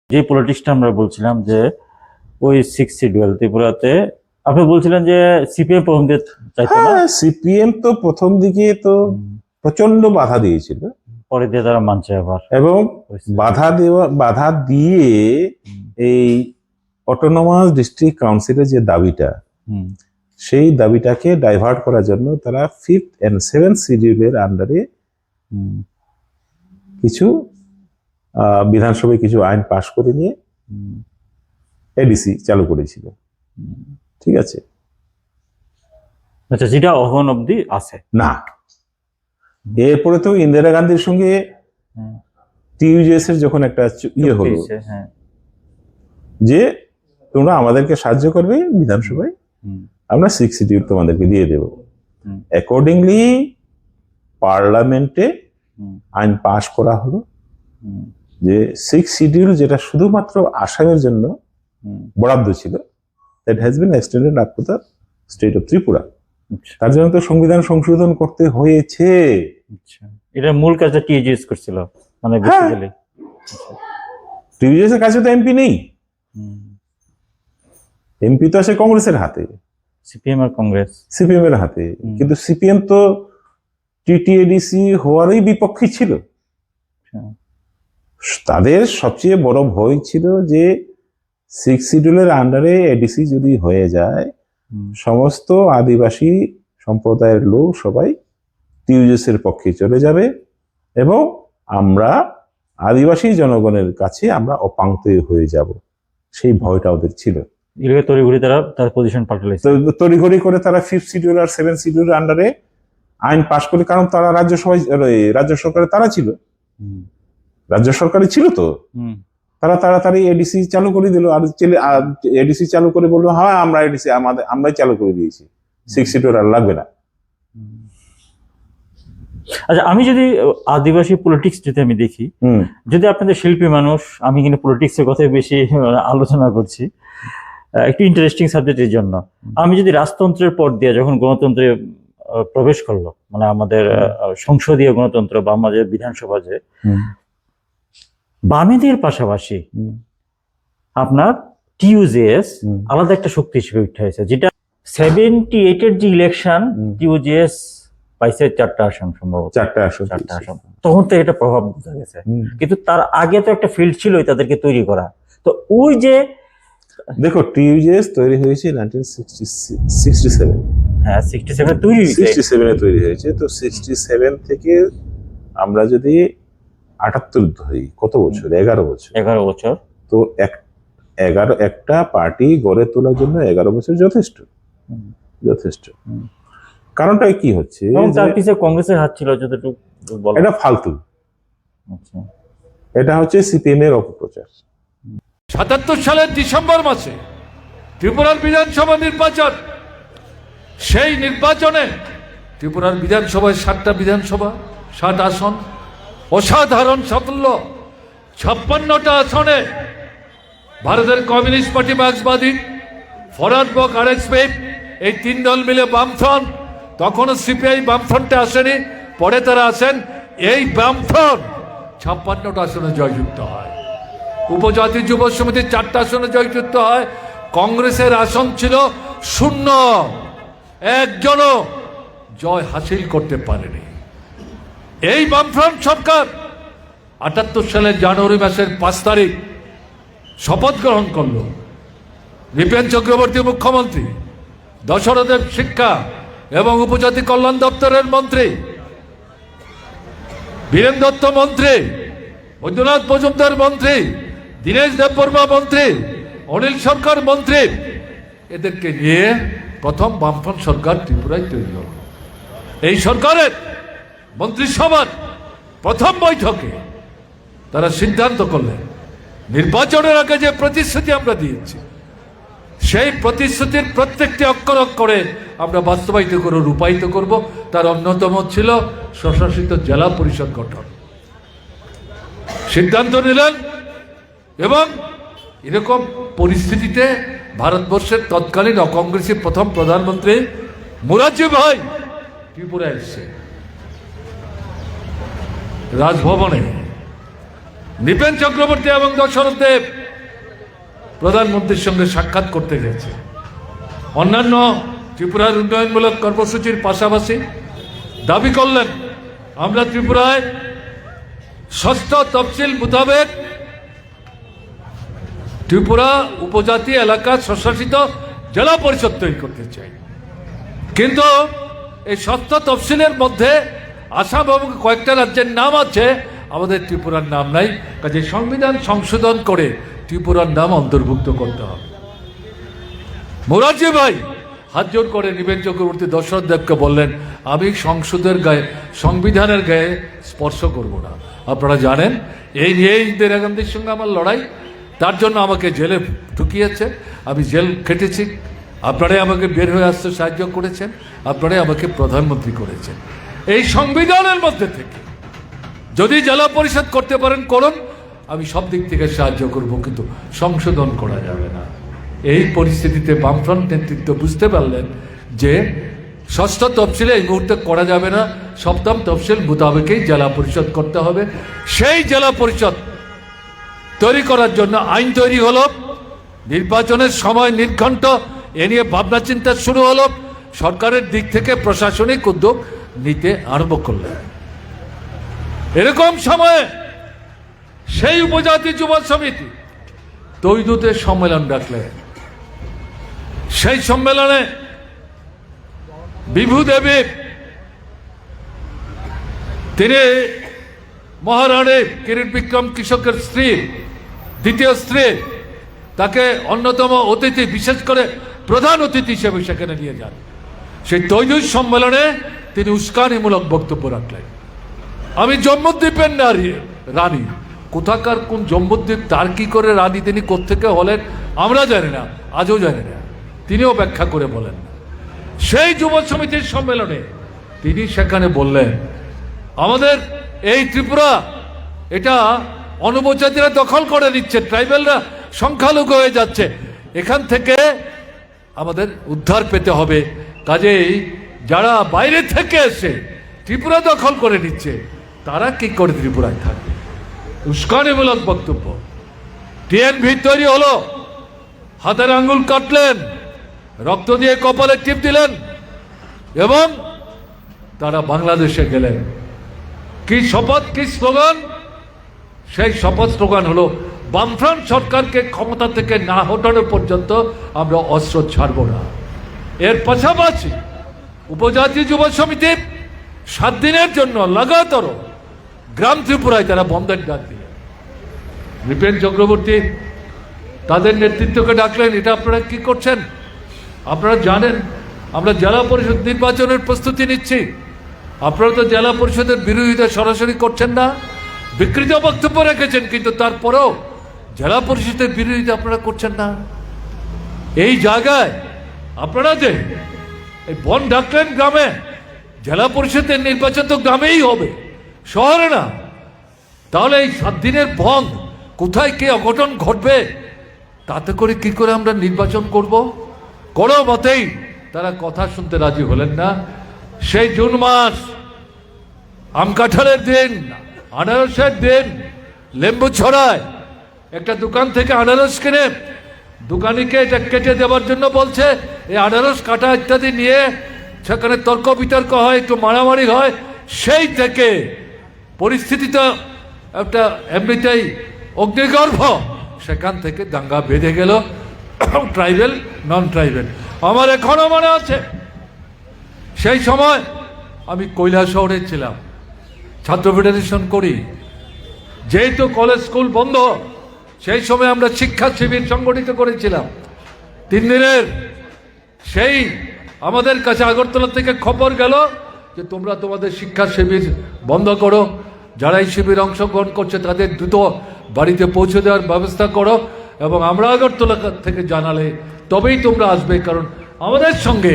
যে পলিটিক্সটা আমরা বলছিলাম যে ওই 6 শিডিউল ত্রিপুরাতে আপনি বলছিলেন যে সিপিএম প্রথম দিকে চাইতো না, হ্যাঁ, সিপিএম তো প্রথম দিকে তো প্রচন্ড বাধা দিয়েছিল, পরে দিয়ে তারা মানছে আবার। এবং বাধা দিয়ে এই অটোনমাস ডিস্ট্রিক্ট কাউন্সিলের যে দাবিটা, সেই দাবিটাকে ডাইভার্ট করার জন্য তারা 5th and 7th শিডিউলের আন্ডারে কিছু বিধানসভায় কিছু আইন পাশ করে নিয়ে এডিসি চালু করেছিল। ঠিক আছে, আচ্ছা, যেটা অহন অব্দি আছে না। এরপরে তো ইন্দিরা গান্ধীর সঙ্গে টিইউজেএস এর যখন একটা ইয়ে হলো যে তোমরা আমাদেরকে সাহায্য করবে বিধানসভায়, আমরা 6 শিডিউল তোমাদেরকে দিয়ে দেব। অ্যাকর্ডিংলি পার্লামেন্টে আইন পাশ করা হলো যে 6 শিডিউল, যেটা শুধুমাত্র আসামের জন্য বরাদ্দ ছিল, that has been extended up to the state of Tripura. তার জন্য তো সংবিধান সংশোধন করতে হয়েছে। এটা মূল কাজটা টিইউজেএস করছিল, মানে বেসিক্যালি টিইউজেএস এর কাছে তো এমপি নেই, এমপি তো আছে কংগ্রেসের হাতে, সিপিএম আর কংগ্রেস, সিপিএম এর হাতে। কিন্তু সিপিএম তো টিটিএডিসি হওয়ারই বিপক্ষে ছিল। তাদের সবচেয়ে বড় ভয় ছিল যে 6 শিডিউলের আন্ডারে এডিসি যদি হয়ে যায়, সমস্ত আদিবাসী সম্প্রদায়ের লোক সবাই টিইউজেএস এর পক্ষে চলে যাবে এবং আমরা আদিবাসী জনগণের কাছে আমরা অপাংক্তেয় হয়ে যাব। সেই ভয়টা ওদের ছিল। তড়িঘড়ি তারা পজিশন পাল্টাইছে, তড়িঘড়ি করে তারা 5th শিডিউল আর 7th শিডিউলের আন্ডারে আইন পাশ করে, কারণ তারা রাজ্য সরকারে তারা ছিল, রাজ্য সরকারে ছিল, তো তারা তাড়াতাড়ি এডিসি চালু করে দিল। আর এডিসি চালু করে বললো হ্যাঁ আমরা এডিসি আমরাই চালু করে দিয়েছি, 6 শিডিউল আর লাগবে না। আচ্ছা, আমি যদি আদিবাসী পলিটিক্স যদি আমি দেখি, যদি আপনাদের শিল্পী মানুষ, আমি কিন্তু পলিটিক্সের কথাই বেশি আলোচনা করছি, একটু ইন্টারেস্টিং সাবজেক্টের জন্য। আমি যদি রাজতন্ত্রের পর দিয়ে যখন গণতন্ত্রে প্রবেশ করলো, মানে আমাদের সংসদীয় গণতন্ত্র বা আমাদের বিধানসভা, যে বামেদের পাশাপাশি আপনার টিইউজেএস আলাদা একটা শক্তি হিসেবে উঠে হয়েছে, যেটা 78-এর যে ইলেকশন টিইউজেএস পাইছে 4টা আসন, সম্ভবত 4টা আসন। তখন তো এটা প্রভাব বোঝা গেছে, কিন্তু তার আগে তো একটা ফিল্ড ছিল তাদেরকে তৈরি করা। তো ওই যে দেখো, টিইউজেএস তৈরি হয়েছে 1967। হ্যাঁ, 67 তৈরি হয়েছে। তো 67 থেকে আমরা যদি 78 ধরি, কত বছর? 11 বছর। তো একটা পার্টি গড়ে তোলার জন্য 11 বছর যথেষ্ট। কারণটা কি হচ্ছে, তার পিছনে কংগ্রেসের হাত ছিল যতটুকু, এটা ফালতু। এটা হচ্ছে সিপিএম এর অপপ্রচার। 77 সালের ডিসেম্বর মাসে ত্রিপুরার বিধানসভা নির্বাচন, সেই নির্বাচনে ত্রিপুরার বিধানসভায় 7টা বিধানসভা, 7 আসন, অসাধারণ সাফল্য। 56টা আসনে ভারতের কমিউনিস্ট পার্টি, মার্ক্সবাদী, ফরওয়ার্ড ব্লক, আরএসপি, এই 3 দল মিলে বামফ্রন্ট, তখনও সিপিআই বামফ্রন্টে আসেনি, পরে তারা আসেন, এই বামফ্রন্ট 56টা আসনে জয়যুক্ত হয়। উপজাতি যুব সমিতির 4টা আসনে জয়যুক্ত হয়। কংগ্রেসের আসন ছিল 0, একজনও জয় হাসিল করতে পারেনি। এই বামফ্রন্ট সরকার 78 সালের জানুয়ারি মাসের 5 তারিখ শপথ গ্রহণ করল। নৃপেন চক্রবর্তী মুখ্যমন্ত্রী, দশরথদেব শিক্ষা এবং উপজাতি কল্যাণ দপ্তরের মন্ত্রী, বীরেন দত্ত মন্ত্রী, বৈদ্যনাথ মজুমদার মন্ত্রী, দীনেশ দেববর্মা মন্ত্রী, অনিল সরকার মন্ত্রী, এদেরকে নিয়ে প্রথম বামফ্রন্ট সরকার ত্রিপুরায় তৈরি হল। এই সরকারের মন্ত্রিসভার প্রথম বৈঠকে তারা সিদ্ধান্ত করলেন, নির্বাচনের আগে যে প্রতিশ্রুতি আমরা দিয়েছি, সেই প্রতিশ্রুতির প্রত্যেকটি অক্ষর অক্ষরে আমরা বাস্তবায়িত করে রূপায়িত করব। তার অন্যতম ছিল স্বশাসিত জেলা পরিষদ গঠন। সিদ্ধান্ত নিলেন, এবং এরকম পরিস্থিতিতে ভারতবর্ষের তৎকালীন অকংগ্রেসী প্রথম প্রধানমন্ত্রী মুরারজি ভাই ত্রিপুরা এসছে। রাজভবনে নৃপেন চক্রবর্তী এবং দশরথ দেব প্রধানমন্ত্রীর সঙ্গে সাক্ষাৎ করতে গেছে। অন্যান্য ত্রিপুরার উন্নয়নমূলক কর্মসূচির পাশাপাশি দাবি করলেন আমরা ত্রিপুরায় ষষ্ঠ তফসিল মোতাবেক ত্রিপুরা উপজাতি এলাকা স্বশাসিত জেলা পরিষদ তৈরি করতে চাই। কিন্তু এই ষষ্ঠ তফসিলের মধ্যে আসাম এবং কয়েকটা রাজ্যের নাম আছে, আমাদের ত্রিপুরার নাম নাই। কাজে সংবিধান সংশোধন করে ত্রিপুরার নাম অন্তর্ভুক্ত করতে হবে। মোরারজি ভাই হাত জোর করে নিবেন চক্রবর্তী দশরথ দেবকে বললেন আমি সংবিধানের গায়ে স্পর্শ করব না। আপনারা জানেন এই নিয়ে ইন্দিরা গান্ধীর সঙ্গে আমার লড়াই, তার জন্য আমাকে জেলে ঢুকিয়েছে, আমি জেল খেটেছি, আপনারাই আমাকে বের হয়ে আসতে সাহায্য করেছেন, আপনারাই আমাকে প্রধানমন্ত্রী করেছেন। এই সংবিধানের মধ্যে থেকে যদি জেলা পরিষদ করতে পারেন করুন, আমি সব দিক থেকে সাহায্য করব, কিন্তু সংশোধন করা যাবে না। এই পরিস্থিতিতে বামফ্রন্ট নেতৃত্ব বুঝতে পারলেন যে ষষ্ঠ তফসিলে এই মুহূর্তে করা যাবে না, সপ্তম তফসিল মোতাবেকই জেলা পরিষদ করতে হবে। সেই জেলা পরিষদ তৈরি করার জন্য আইন তৈরি হলো, নির্বাচনের সময় নির্ঘণ্ট এ নিয়ে ভাবনা চিন্তা শুরু হলো, সরকারের দিক থেকে প্রশাসনিক উদ্যোগ নিতে আরম্ভ করলেন। এরকম সময়ে সেই উপজাতি যুব সমিতি তৈদুতের সম্মেলন ডাকলেন। সেই সম্মেলনে বিভু দেবী তিনি মহারানী কিরিট বিক্রম কৃষকের স্ত্রী, দ্বিতীয় স্ত্রী, তাকে অন্যতম অতিথি, বিশেষ করে প্রধান অতিথি হিসেবে সেখানে নিয়ে যান। সেই তৈদুত সম্মেলনে তিনি উস্কানিমূলক বক্তব্য রাখলেন। আমি জম্মুদ্বীপের রানী, কোথাকার কোন জম্মুদ্বীপ, তার কি করে রানী, তিনি কোত্থেকে হলেন আমরা জানি না, আজও জানি না, তিনিও ব্যাখ্যা করে বলেন না। সেই যুব সমিতির সম্মেলনে তিনি সেখানে বললেন আমাদের এই ত্রিপুরা এটা অনুপজাতিরা দখল করে নিচ্ছে, ট্রাইবেলরা সংখ্যালঘু হয়ে যাচ্ছে, এখান থেকে আমাদের উদ্ধার পেতে হবে। কাজেই যারা বাইরে থেকে এসে ত্রিপুরা দখল করে নিচ্ছে তারা কি করে ত্রিপুরায় থাকবে। উস্কানিমূলক বক্তব্য। টিএনভি তৈরি হলো, হাতের আঙ্গুল কাটলেন, রক্ত দিয়ে কপালে টিপ দিলেন এবং তারা বাংলাদেশে গেলেন। কি শপথ, কি স্লোগান? সেই শপথ স্লোগান হলো বামফ্রন্ট সরকারকে ক্ষমতা থেকে না হটানো পর্যন্ত আমরা অস্ত্র ছাড়ব না। এর পাশাপাশি উপজাতি যুব সমিতি 7 দিনের জন্য লাগাতার গ্রাম ত্রিপুরায় তারা বন্ধের ডাক দিলেন। নৃপেন চক্রবর্তী তাদের নেতৃত্বকে ডাকলেন, এটা আপনারা কি করছেন? আপনারা জানেন আমরা জেলা পরিষদ নির্বাচনের প্রস্তুতি নিচ্ছি, আপনারা তো জেলা পরিষদের বিরোধিতা সরাসরি করছেন না, বিকৃত বক্তব্য রেখেছেন, কিন্তু তারপরেও জেলা পরিষদের বিরোধিতা আপনারা করছেন না। এই জায়গায় আপনারা যে এই বন ডাকলেন গ্রামে, জেলা পরিষদের নির্বাচন তো গ্রামেই হবে, শহরে না। তাহলে এই 7 দিনের বন্ধ কোথায় কে অঘটন ঘটবে, তাতে করে কি করে আমরা নির্বাচন করব? কোনো মতেই তারা কথা শুনতে রাজি হলেন না। সেই জুন মাস, আম কাঁঠালের দিন, আনারসের দিন, লেম্বু ছড়ায় একটা দোকান থেকে আনারস কিনে দোকানিকে এটা কেটে দেওয়ার জন্য বলছে, এই আনারস কাটা ইত্যাদি নিয়ে সেখানে তর্ক বিতর্ক হয়, একটু মারামারি হয়। সেই থেকে পরিস্থিতিটা একটা এমনিতেই অগ্নিগর্ভ, সেখান থেকে দাঙ্গা বেঁধে গেল, ট্রাইবেল নন ট্রাইবেল। আমার এখনো মনে আছে সেই সময় আমি কৈলাসহরে ছিলাম, ছাত্র ফেডারেশন করি, যেহেতু কলেজ স্কুল বন্ধ, সেই সময় আমরা শিক্ষা শিবির সংগঠিত করেছিলাম 3 দিনের। সেই আমাদের কাছে আগরতলা থেকে খবর গেল যে তোমরা তোমাদের শিক্ষা শিবির বন্ধ করো, যারা এই শিবির অংশগ্রহণ করছে তাদের দ্রুত বাড়িতে পৌঁছে দেওয়ার ব্যবস্থা করো, এবং আমরা আগরতলা থেকে জানালে তবেই তোমরা আসবে। কারণ আমাদের সঙ্গে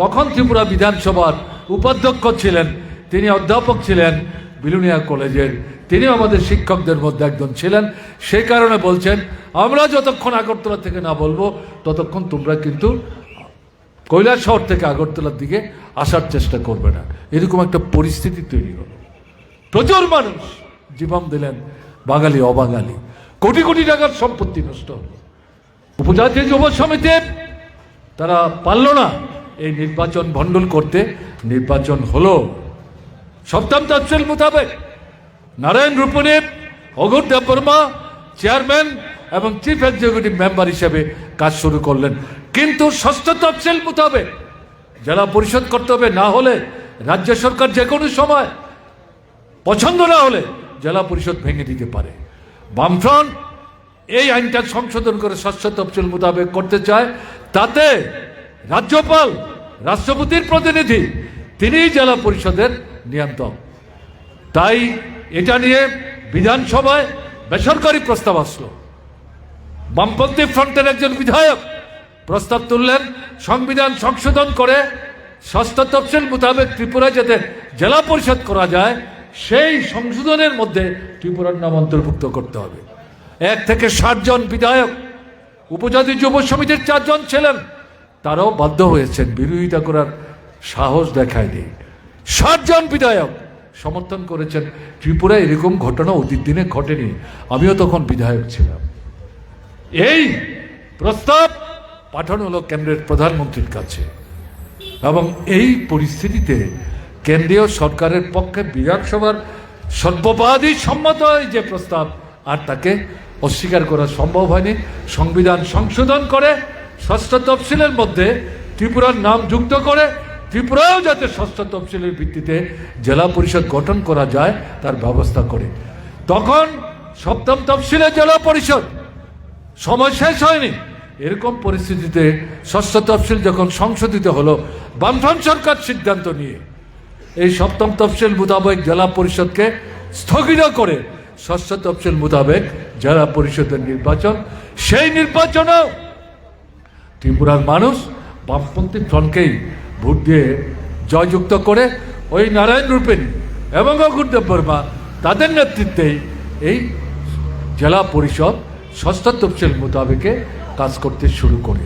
তখন ত্রিপুরা বিধানসভার উপাধ্যক্ষ ছিলেন, তিনি অধ্যাপক ছিলেন বিলুনিয়া কলেজের, তিনি আমাদের শিক্ষকদের মধ্যে একজন ছিলেন। সেই কারণে বলছেন আমরা যতক্ষণ আগরতলা থেকে না বলবো ততক্ষণ তোমরা কিন্তু কৈলাসহর থেকে আগরতলার দিকে আসার চেষ্টা করবে না। এরকম একটা পরিস্থিতি তৈরি হলো। প্রচুর মানুষ জীবন দিলেন, বাঙালি অবাঙালি, কোটি কোটি টাকার সম্পত্তি নষ্ট হলো। উপজাতীয় যুব সমিতি তারা পারল না এই নির্বাচন ভণ্ডুল করতে। নির্বাচন হলো সপ্তম তফসিল মোতাবেক নারায়ণ রূপনী, অঘোর দেববর্মা চেয়ারম্যান এবং চিফ এক্সিকিউটিভ মেম্বার হিসেবে কাজ শুরু করলেন। কিন্তু ষষ্ঠ তফসিল মোতাবেক জেলা পরিষদ করতে হবে, না হলে রাজ্য সরকার যে কোনো সময় পছন্দ না হলে জেলা পরিষদ ভেঙে দিতে পারে। বামফ্রন্ট এই আইনটা সংশোধন করে ষষ্ঠ তফসিল মোতাবেক করতে চায়। তাতে রাজ্যপাল, রাষ্ট্রপতির প্রতিনিধি, তিনিই জেলা পরিষদের নিয়ন্ত্রক। তাই এটা নিয়ে বিধানসভায় বেসরকারি প্রস্তাব আসলো। বামপন্থী ফ্রন্টের একজন বিধায়ক প্রস্তাব তুললেন সংবিধান সংশোধন করে ষষ্ঠ তফসিল মোতাবেক ত্রিপুরা যাতে জেলা পরিষদ করা যায়, সেই সংশোধনের মধ্যে ত্রিপুরার নাম অন্তর্ভুক্ত করতে হবে। 1 থেকে 60 জন বিধায়ক, উপজাতি যুব সমিতির 4 জন ছিলেন, তারাও বাধ্য হয়েছেন, বিরোধিতা করার সাহস দেখায়নি। 60 জন বিধায়ক সমর্থন করেছেন। ত্রিপুরায় এরকম ঘটনা অতীত দিনে ঘটেনি, আমিও তখন বিধায়ক ছিলাম। এই প্রস্তাব পাঠানো হলো কেন্দ্রের প্রধানমন্ত্রীর কাছে, এবং এই পরিস্থিতিতে কেন্দ্রীয় সরকারের পক্ষে বিধানসভার সর্ববাদী সম্মত যে প্রস্তাব, আর তাকে অস্বীকার করা সম্ভব হয়নি। সংবিধান সংশোধন করে ষষ্ঠ তফসিলের মধ্যে ত্রিপুরার নাম যুক্ত করে ত্রিপুরাও যাতে ষষ্ঠ তফসিলের ভিত্তিতে জেলা পরিষদ গঠন করা যায় তার ব্যবস্থা করে। তখন সপ্তম তফসিলে জেলা পরিষদ সময় শেষ হয়নি। এরকম পরিস্থিতিতে ষষ্ঠ তফসিল যখন সংশোধিত হলো, বামফ্রন্ট সরকার সিদ্ধান্ত নিয়ে এই সপ্তম তফসিল মোতাবেক জেলা পরিষদকে স্থগিত করে ষষ্ঠ তফসিল মোতাবেক জেলা পরিষদের নির্বাচন, সেই নির্বাচনেও ত্রিপুরার মানুষ বামপন্থী ফ্রন্টকেই ভোট দিয়ে জয়যুক্ত করে ওই নারায়ণ রূপেনী এবং অঘোর দেববর্মা তাদের নেতৃত্বেই এই জেলা পরিষদ ষষ্ঠ তফসিল মোতাবেকে কাজ করতে শুরু করে।